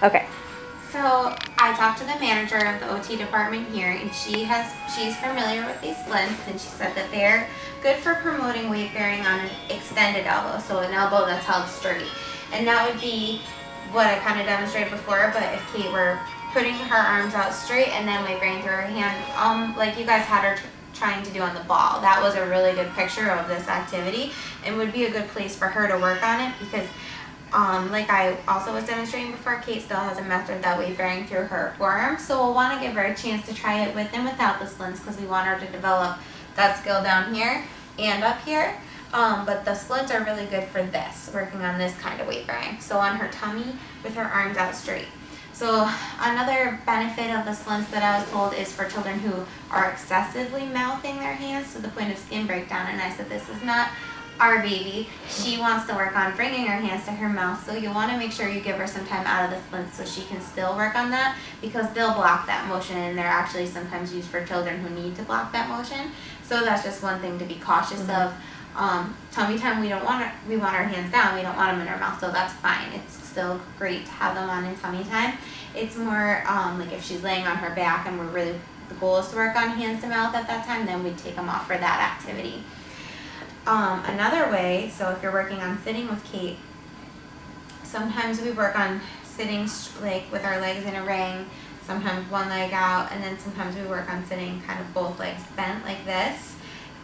Okay. So I talked to the manager of the OT department here, and she's familiar with these splints, and she said that they're good for promoting weight bearing on an extended elbow, so an elbow that's held straight. And that would be what I kind of demonstrated before, but if Kate were putting her arms out straight and then weight bearing through her hand, like you guys had her trying to do on the ball. That was a really good picture of this activity and would be a good place for her to work on it because like I also was demonstrating before, Kate still has a method that weight bearing through her forearm, so we'll want to give her a chance to try it with and without the splints because we want her to develop that skill down here and up here. But the splints are really good for this, working on this kind of weight bearing. So on her tummy with her arms out straight. So another benefit of the splints that I was told is for children who are excessively mouthing their hands to the point of skin breakdown. And I said, this is not our baby. She wants to work on bringing her hands to her mouth. So you want to make sure you give her some time out of the splints so she can still work on that because they'll block that motion and they're actually sometimes used for children who need to block that motion. So that's just one thing to be cautious of. Tummy time, we want our hands down, we don't want them in our mouth, so that's fine. It's still great to have them on in tummy time. It's more like if she's laying on her back and the goal is to work on hands to mouth at that time, then we take them off for that activity. Another way, so if you're working on sitting with Kate, sometimes we work on sitting like with our legs in a ring, sometimes one leg out, and then sometimes we work on sitting kind of both legs bent like this.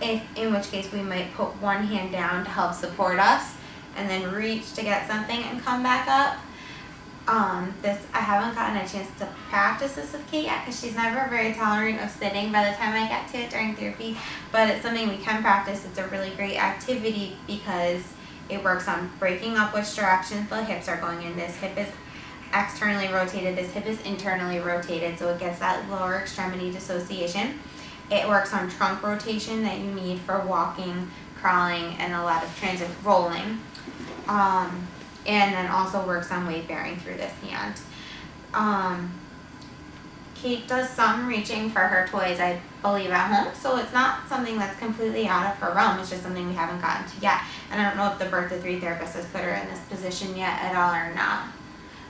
In which case we might put one hand down to help support us and then reach to get something and come back up. I haven't gotten a chance to practice this with Kate yet because she's never very tolerant of sitting by the time I get to it during therapy, but it's something we can practice. It's a really great activity because it works on breaking up which directions the hips are going in. This hip is externally rotated, this hip is internally rotated, so it gets that lower extremity dissociation. It works on trunk rotation that you need for walking, crawling, and a lot of transit rolling. And then also works on weight bearing through this hand. Kate does some reaching for her toys, I believe, at home, so it's not something that's completely out of her realm. It's just something we haven't gotten to yet. And I don't know if the Birth to 3 therapist has put her in this position yet at all or not.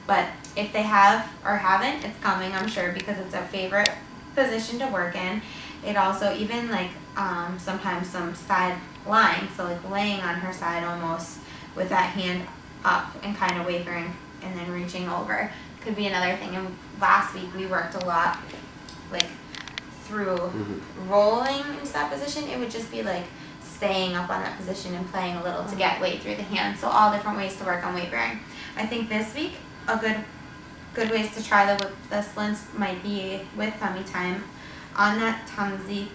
But if they have or haven't, it's coming, I'm sure, because it's a favorite position to work in. It also, even like sometimes some side lying, so like laying on her side almost with that hand up and kind of weight bearing and then reaching over could be another thing. And last week we worked a lot like through rolling into that position. It would just be like staying up on that position and playing a little to get weight through the hand. So all different ways to work on weight bearing. I think this week a good ways to try the splints might be with tummy time, on that tumsy,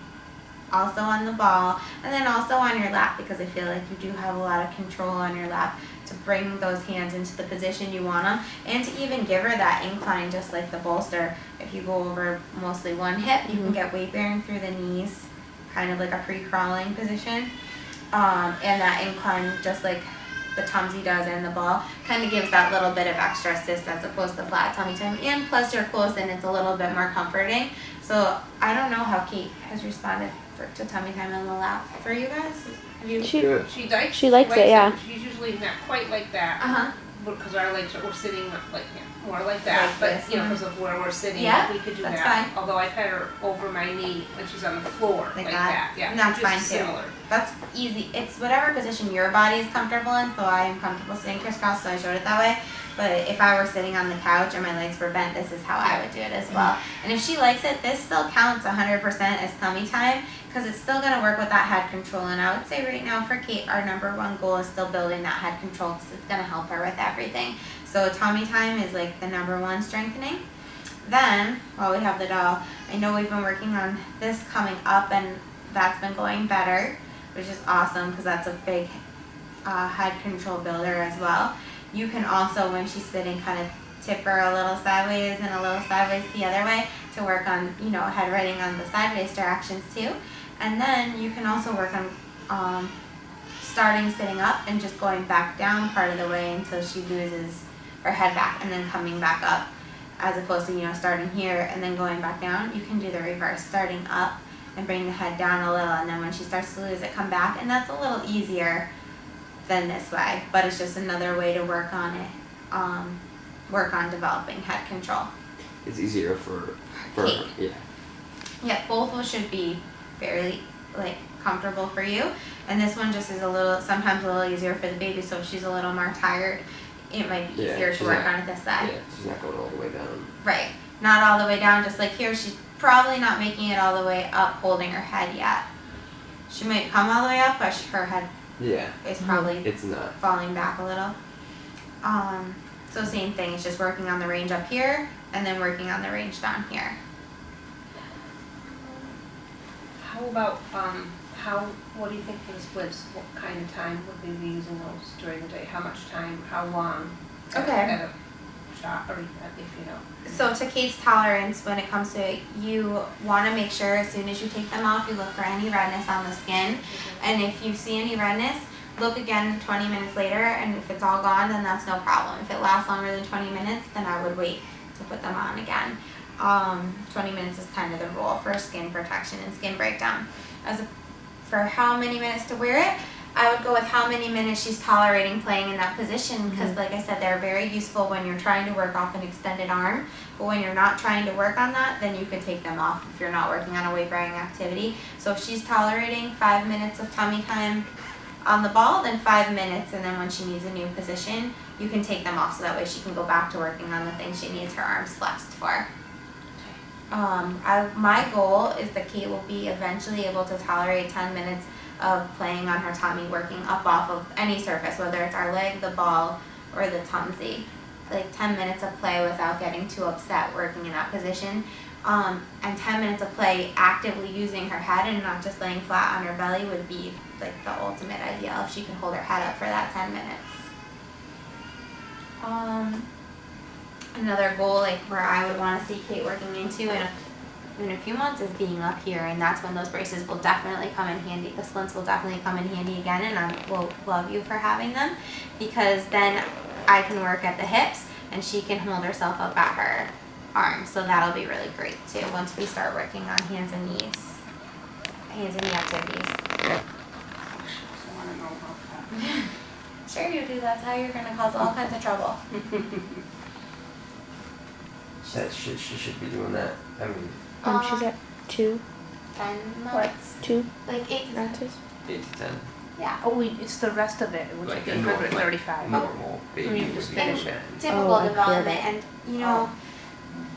also on the ball, and then also on your lap because I feel like you do have a lot of control on your lap to bring those hands into the position you want them and to even give her that incline just like the bolster. If you go over mostly one hip, you can get weight bearing through the knees, kind of like a pre-crawling position, and that incline just like the tumsy does and the ball kind of gives that little bit of extra assist as opposed to flat tummy time, and plus you're close and it's a little bit more comforting. So I don't know how Kate has responded to tummy time in the lap for you guys. She likes it, yeah. She's usually not quite like that because our legs we're sitting like more like that, like but this, you know, because of where we're sitting, yeah, we could do that's that. fine. Although I've had her over my knee when she's on the floor like that. Yeah, and that's just fine similar. too. That's easy. It's whatever position your body is comfortable in. So I am comfortable sitting crisscross, so I showed it that way. But if I were sitting on the couch and my legs were bent, this is how I would do it as well. And if she likes it, this still counts 100% as tummy time because it's still going to work with that head control. And I would say right now for Kate, our number one goal is still building that head control because it's going to help her with everything. So tummy time is like the number one strengthening. Then, while we have the doll, I know we've been working on this coming up and that's been going better, which is awesome because that's a big head control builder as well. You can also, when she's sitting, kind of tip her a little sideways and a little sideways the other way to work on, you know, head writing on the sideways directions too. And then you can also work on starting sitting up and just going back down part of the way until she loses her head back and then coming back up, as opposed to, you know, starting here and then going back down. You can do the reverse, starting up and bring the head down a little, and then when she starts to lose it, come back. And that's a little easier than this way, but it's just another way to work on it. work on developing head control. It's easier for Kate. her. Yeah. Yeah, both should be fairly like comfortable for you, and this one just is sometimes a little easier for the baby. So if she's a little more tired, it might be easier to work on this side. Yeah, she's not going all the way down. Right, not all the way down. Just like here, she's probably not making it all the way up, holding her head yet. She might come all the way up, but her head is probably it's not falling back a little. So same thing. It's just working on the range up here, and then working on the range down here. How about, what do you think for the splits? What kind of time would they be using those during the day? How much time, how long? Okay. At a shot, or if you know. So to Kate's tolerance, when it comes to it, you want to make sure as soon as you take them off, you look for any redness on the skin. And if you see any redness, look again 20 minutes later, and if it's all gone, then that's no problem. If it lasts longer than 20 minutes, then I would wait to put them on again. 20 minutes is kind of the rule for skin protection and skin breakdown. For how many minutes to wear it, I would go with how many minutes she's tolerating playing in that position, because like I said, they're very useful when you're trying to work off an extended arm, but when you're not trying to work on that, then you can take them off if you're not working on a weight bearing activity. So if she's tolerating 5 minutes of tummy time on the ball, then 5 minutes, and then when she needs a new position, you can take them off so that way she can go back to working on the things she needs her arms flexed for. My goal is that Kate will be eventually able to tolerate 10 minutes of playing on her tummy, working up off of any surface, whether it's our leg, the ball, or the tumsy. Like 10 minutes of play without getting too upset working in that position. And 10 minutes of play actively using her head and not just laying flat on her belly would be like the ultimate ideal if she can hold her head up for that 10 minutes. Another goal, like where I would want to see Kate working into in a few months, is being up here, and that's when those braces will definitely come in handy. The splints will definitely come in handy again, and I will love you for having them, because then I can work at the hips and she can hold herself up at her arms. So that'll be really great too once we start working on hands and knee activities. I want to know about that. Sure you do. That's how you're going to cause all kinds of trouble. She should be doing that. I mean, She's at 2. 10 months. 2 Like 8 to 10. ounces. 8 to 10. Yeah. Oh, it's the rest of it, which Like is a normal, 135. normal baby When you would just be finish doing it. that. Typical I development, get it. and you know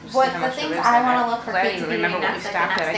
Just what see how the much there things is I in want it. to look for 'Cause I Kate don't to even be remember doing what we next, like the stopped next at. I